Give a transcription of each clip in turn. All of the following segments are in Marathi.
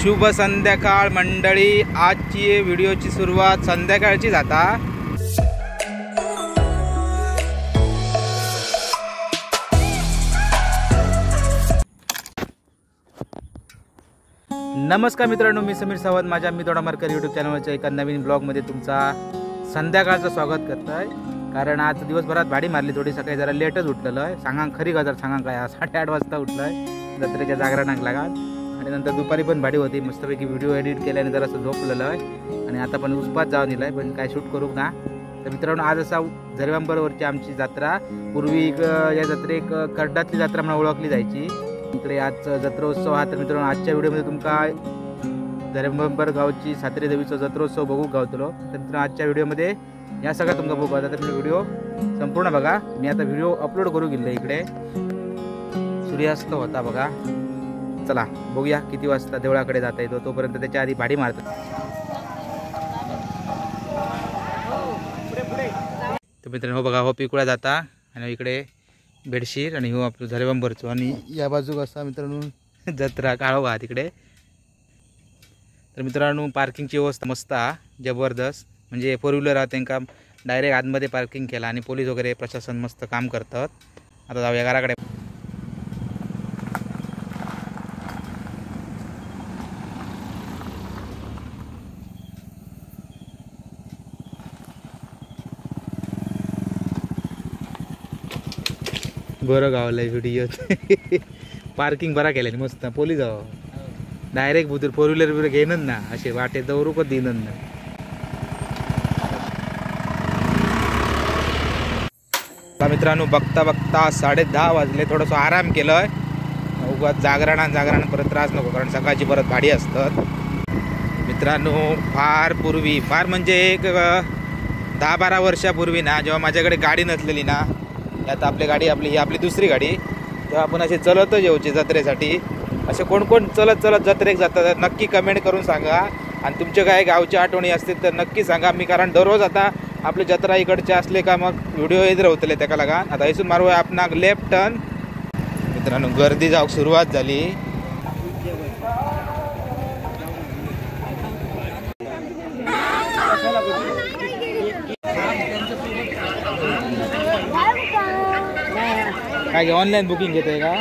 शुभ संध्याकाळ मंडळी। आजची व्हिडिओची सुरुवात संध्याकाळची जाता। नमस्कार मित्रांनो, मी समीर सावंत माझ्या मी तोडामारकर यूट्यूब चॅनलवरच्या एका नवीन ब्लॉगमध्ये तुमचा संध्याकाळचं स्वागत करतोय। कारण आज दिवसभरात भाडी मारली थोडी, सकाळी जरा लेटच उठलेलो आहे। सांगा खरी गजर सांगा काय 8:30 वाजता उठलोय जत्रेच्या जागरणाक लागात। आणि नंतर दुपारी पण भाडी होती, मस्तपैकी व्हिडिओ एडिट केल्याने जरासं झोपलेलो आहे। आणि आता पण उसपात जाऊन दिलाय, पण काय शूट करू ना। तर मित्रांनो, आज असा झरवांबरवरची आमची जत्रा। पूर्वी या जत्रेक कर्डातली जत्रा म्हणून ओळखली जायची। इकडे आज जत्रोत्सव हा। तर मित्रांनो, आजच्या व्हिडिओमध्ये तुमका झरवांबर गावची सातेरी देवीचा जत्रोत्सव बघू गावतलो। तर मित्रांनो, आजच्या व्हिडिओमध्ये या सगळ्या तुमका बघू। आता तर व्हिडिओ संपूर्ण बघा। मी आता व्हिडिओ अपलोड करू गेलो। इकडे सूर्यास्त होता बघा। चला बघूया किती वाजता देवळाकडे जाता येतो, तोपर्यंत त्याच्या आधी भाडी मारतात। तर मित्रांनो बघा, हो पिकुळा जाता आणि इकडे बेडशीर आणि हो आपलं झरवांबरचो। आणि या बाजूक असा मित्रांनो जत्रा काळोबा तिकडे। तर मित्रांनो, पार्किंगची व्यवस्था मस्त हा, जबरदस्त। म्हणजे 4 व्हीलर हा त्यांना डायरेक्ट आतमध्ये पार्किंग केला आणि पोलीस वगैरे प्रशासन मस्त काम करतात। आता जाऊया घराकडे। बरं गावला व्हिडिओ पार्किंग बरा केल्याने मस्त। पोलीस जावं डायरेक्ट बुद्ध 4 व्हीलर बिलर घेणं ना, असे वाटे दौरूकच देणं ना। मित्रांनो, बघता बघता 10:30 वाजले। थोडंसं आराम केलंय, उगाच जागरण परत त्रास नको, कारण सकाळची परत भाडी असतात। मित्रांनो, फार पूर्वी, फार म्हणजे एक 10-12 वर्षापूर्वी ना, जेव्हा माझ्याकडे गाडी नसलेली ना, आता आपली गाडी ही आपली दुसरी गाडी, तेव्हा आपण असे चलतच येऊचे जत्रेसाठी। असे कोण कोण चलत जत्रेक जातात नक्की कमेंट करून सांगा। आणि तुमच्या काय गावच्या आठवणी असतील तर नक्की सांगा। मी कारण दररोज आता आपली जत्रा इकडचे असले का मग व्हिडिओ येत राहतले त्याला लागा। आता इथून मारूया आपणाक लेफ्ट टर्न। मित्रांनो, गर्दी जाऊक सुरुवात झाली। काय ऑनलाईन बुकिंग घेतोय का?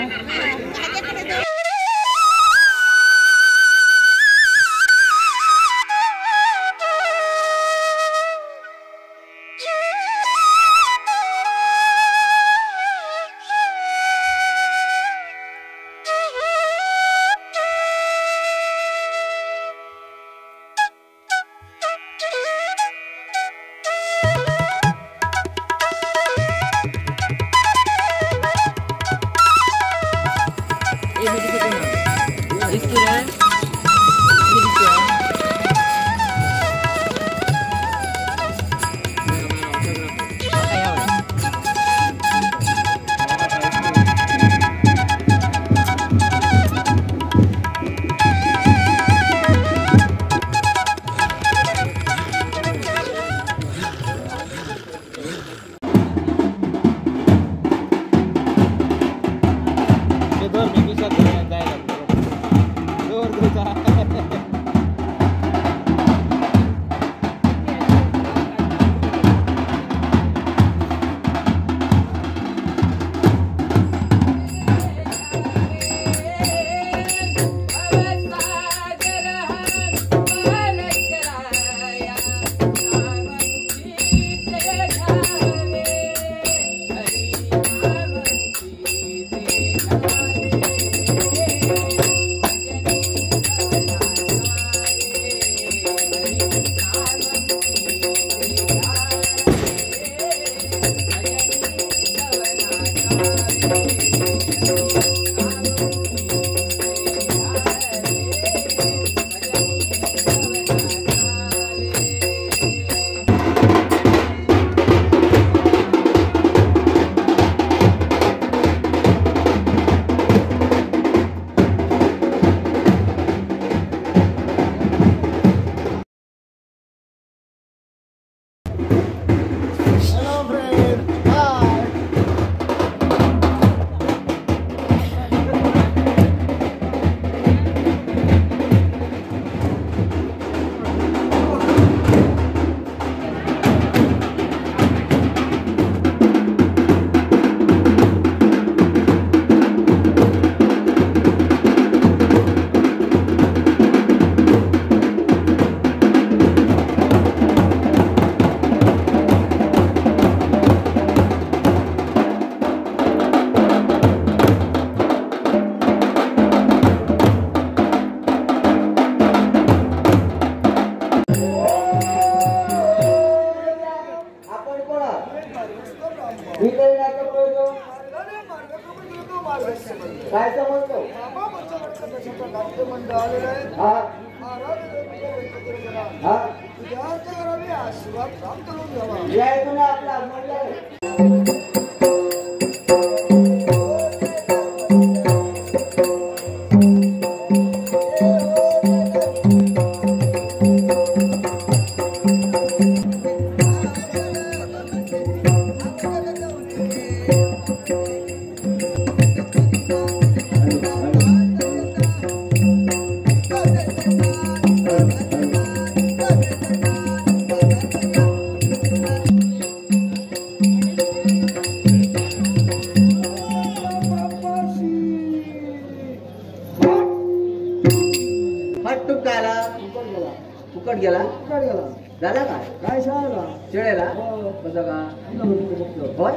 नाट्य मंडळ आलेलं आहे. आशीर्वाद प्राप्त करून घ्यावा. आपला फुकट गेला झाला काय काय सांगा शेळेला कसं का होय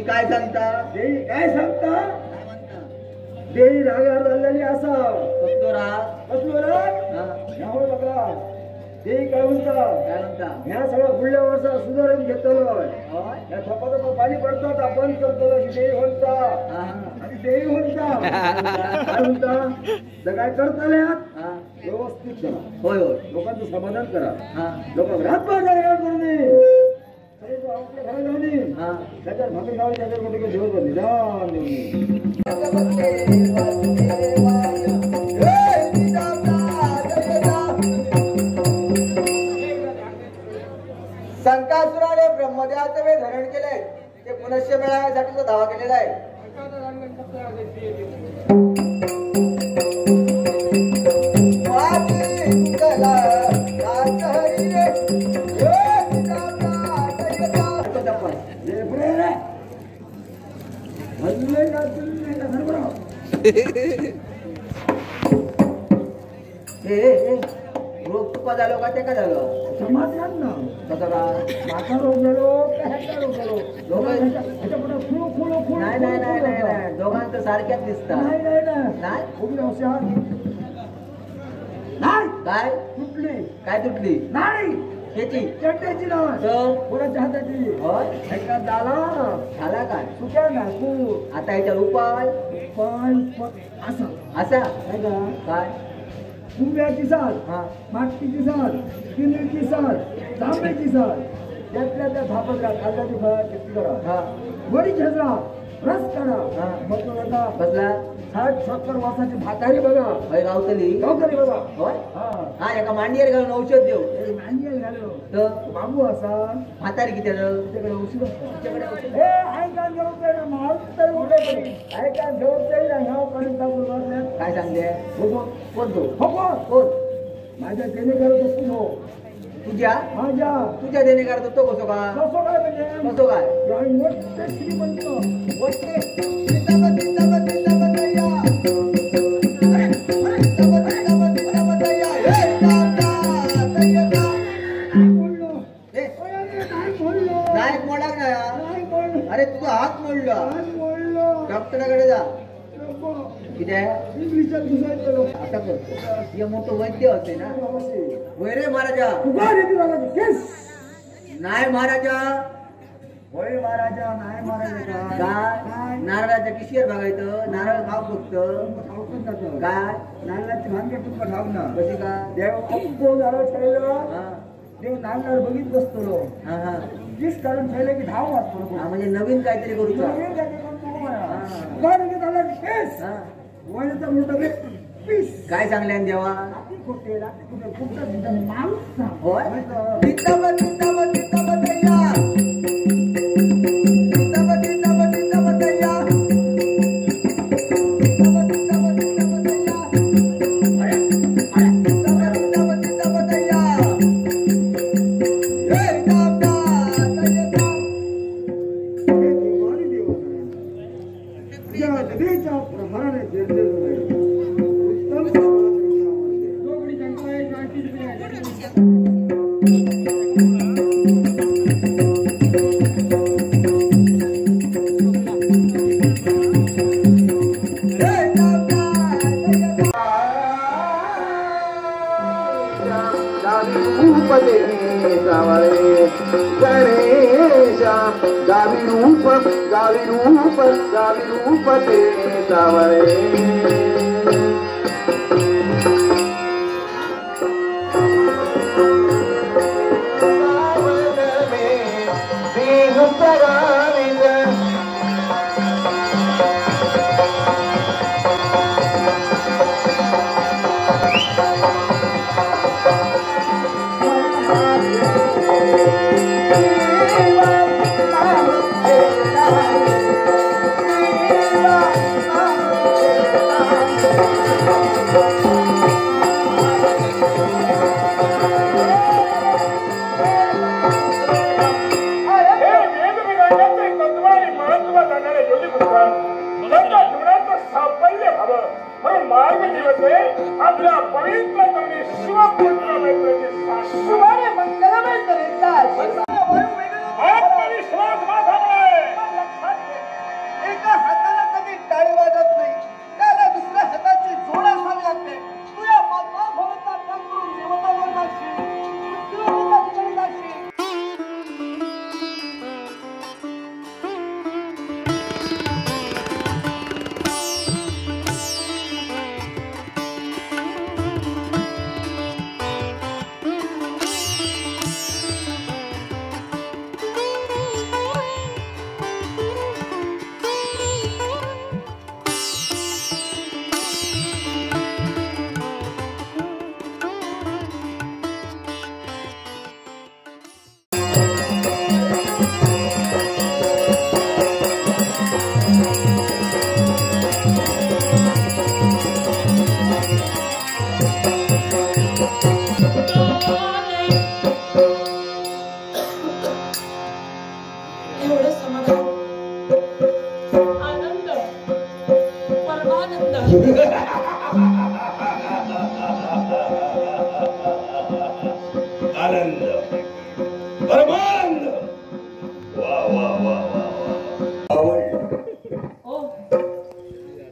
काय सांगता काय सांगता देवी रागावर झालेली असा कसलो राग बघा देवी काय म्हणता ह्या सगळं पुढल्या वर्षा सुधारून घेतलं या थपाथपा पाणी पडतात आपण करतो देवी म्हणता आणि देवी म्हणता काय म्हणता काय करताले व्यवस्थित करा. होय होय लोकांचं समाधान करा. लोक घरात बाजार करू नये आपल्या घरात जाऊ नये त्याच्यावर भाकरी खावी त्याच्यावर कुठे दिवस निदान संकासुराने ब्रह्मदेवाचं वेळ धरण केलंय ते पुनश्च मिळवण्यासाठी तो दावा केलेला आहे. रोग तुका झालो का ते का झालं समाधान ना कसं का माथा रोग झालो ह्याचा रोग झालो नाही नाही नाही नाही दोघांचं सारख्याच दिसतात नाही नाही नाही नाही काय तुटली काय तुटली नाही त्याची चट्ट्याची नाव कोणाच्या हाताची होय एका झाला काय सुक्या नाकू आता याच्यावर उपाय असा असा काय कुंब्याची साल हा माटकीची साल किल्लीची साल तांब्याची साल त्यातल्या त्या धापत राहा कागदाची फळ किती करा हा वडी खेचरा रस करा मग बसला 60-70 वर्षाची म्हातारी बघा गावतली बघा होय हा एका मांडीवर घालून औषध देऊ मांडीवर घालो तर बाबू असा म्हातारी किती त्याच्याकडे औषध ऐका जबाबदारी ना ह्या पर्यंत काय सांगते कोण तो कोण माझ्या देणे करत असतो तुझ्या माझ्या तुझ्या देणे करतो तो कसो का कसं काय म्हणजे कसो काय श्रीमंत नायक मोडला ना अरे तुझा हात मोडला डॉक्टराकडे जा किती आहे आता करतो हे मोठं वैद्य होते ना होय रे महाराजा नाही महाराजा होय महाराजा नाही महाराजा काय नारळाच्या किशीवर बघायचं नारळ खाऊ फक्त काय नारळाची भांगे तुमका ठाव ना कशी का देव नारळ ठेवलं देव नारळ बघित बसतो तीच कारण ठेवलं की धाव वाचतो म्हणजे नवीन काहीतरी करू काय सांगले देवा होय रूप गावी रूप ते सावळे आपल्या पवित्र शिवपुत्र मंगलमय आत्मविश्वास माझ्यामुळे एका हाताला कधी टाळी वाजत नाही त्याला दुसऱ्या हाताची जोड असावी लागते तुझ्या माता भवता करून देवतावर जाशील मृत्यूच्या ठिकाणी जाशील आनंद परमानंद वा वा वा वा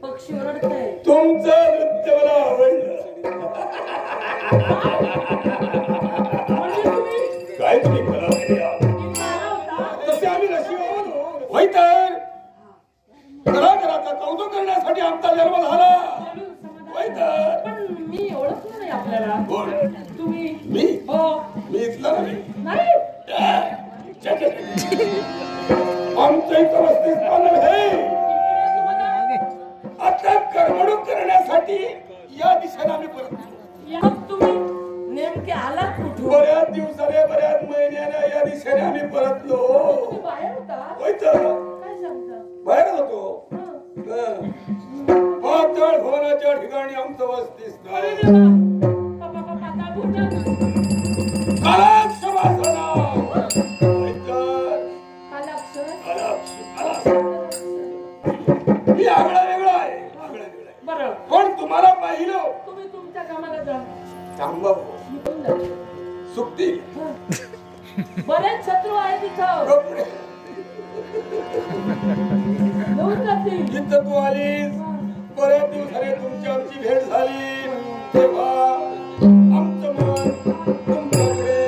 पक्षी ओरडताय तुमचं नृत्य मला आवडलं काय तुम्ही तसे आम्ही नशीब होय तर कलाकाराचा कौतुक करण्यासाठी आमचा जन्म झाला होय तर पण मी ओळखलं नाही आपल्याला कोण तुम्ही मी हो मी इथला नाही आमच्या इथं वस्तीस्थान आहे आता करमणूक करण्यासाठी या दिशेला आम्ही परतलो मग तुम्ही नेमके आलात कुठून बऱ्याच दिवसाने बऱ्याच महिन्याने या दिशेने आम्ही परतलो तुम्ही बाहेर होता होय तर काय सांगता बाहेर होतो हं. पाताळ भवनाच्या ठिकाणी आमचं अरे वस्तीस्थान देवा पाताळ भोजन कालाक्ष वासना होय तर कालाक्षर मी आगळा वेगळा आहे आगळा वेगळा आहे बरं पण तुम्हाला पाहिलं तुम्ही तुमच्या कामाला जा थांबा निघून जा सुट्टी हं. बरेच शत्रू आहेत तिथं कपडे घेऊन जातील इथं तू आलीस बऱ्याच दिवसाने तुमची आमची भेट झाली तेव्हा आमचं मन तुमच्याकडे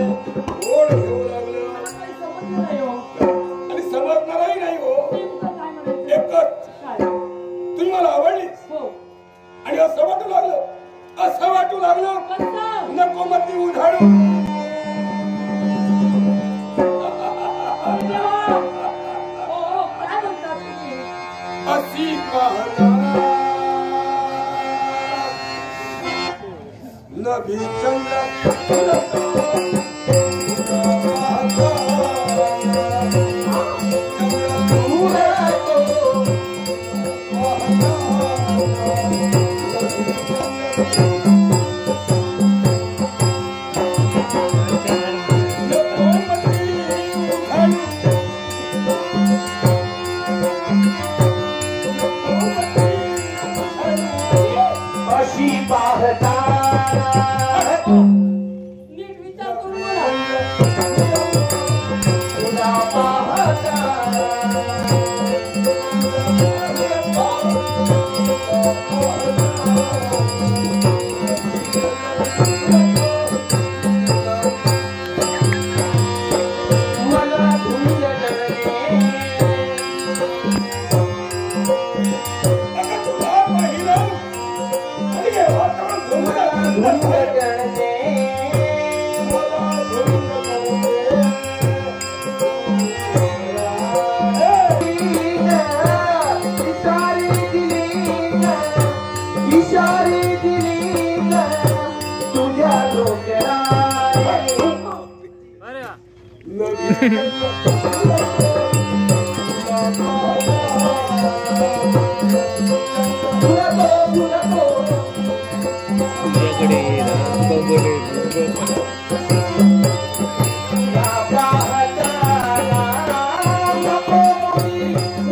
ओढ घेऊ लागलं मला काही समजलं नाही हो आणि समजणारही नाही हो नेमकं काय म्हणायचं एकच काय तुम्ही मला आवडलीस हो आणि असं वाटू लागलं कसं नको मती उधाडू देवा हो काय म्हणतात तुम्ही अशी पाहणार नभी चंद्र अशी पाहता नीट विचार करून तुला पाहता मला तुझ्या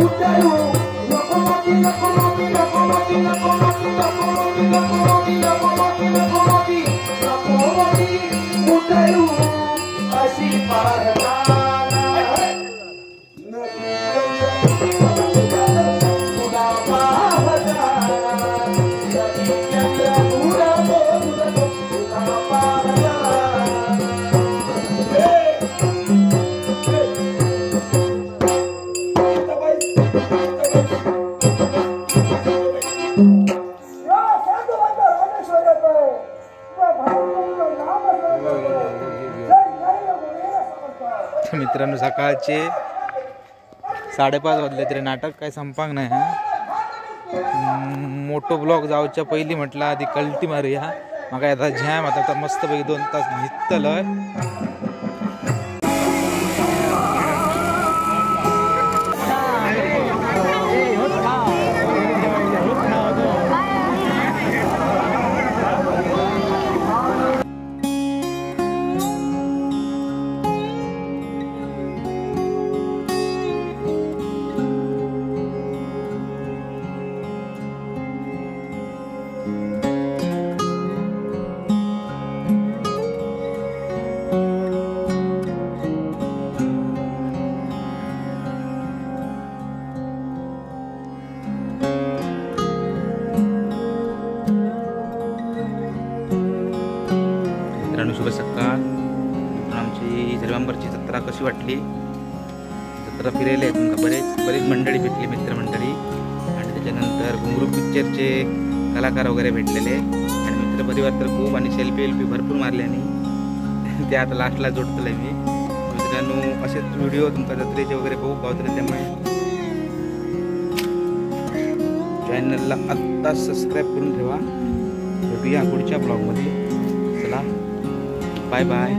उतरू लोकोमोटी लोकोमोटी लोकोमोटी लोकोमोटी लोकोमोटी लोकोमोटी लोकोमोटी लोकोमोटी लोकोमोटी उतरू अशी पाहता मित्रांनो सकाळचे 5:30 वाजले तरी नाटक काय संपाक नाही हा. मोठो ब्लॉग जावच्या पहिली म्हटलं आधी कल्टी मारूया मग आता झॅम आता मस्तपैकी 2 तास निघतलंय. मित्रांनो शुभ सकाळ. आमची झरवांबरची जत्रा कशी वाटली. जत्रा फिरायला तुमका बरेच मंडळी भेटली मित्रमंडळी आणि त्याच्यानंतर घुंगरू पिक्चरचे कलाकार वगैरे भेटलेले आणि मित्रपरिवार तर खूप आणि सेल्फी भरपूर मारले आणि ते आता लास्टला जोडतलं मी. मित्रांनो असेच व्हिडिओ तुमका जत्रेचे वगैरे बघू गावतले त्यामुळे चॅनलला आत्ताच सबस्क्राईब करून ठेवा. भेटूया पुढच्या ब्लॉगमध्ये. चला बाय बाय.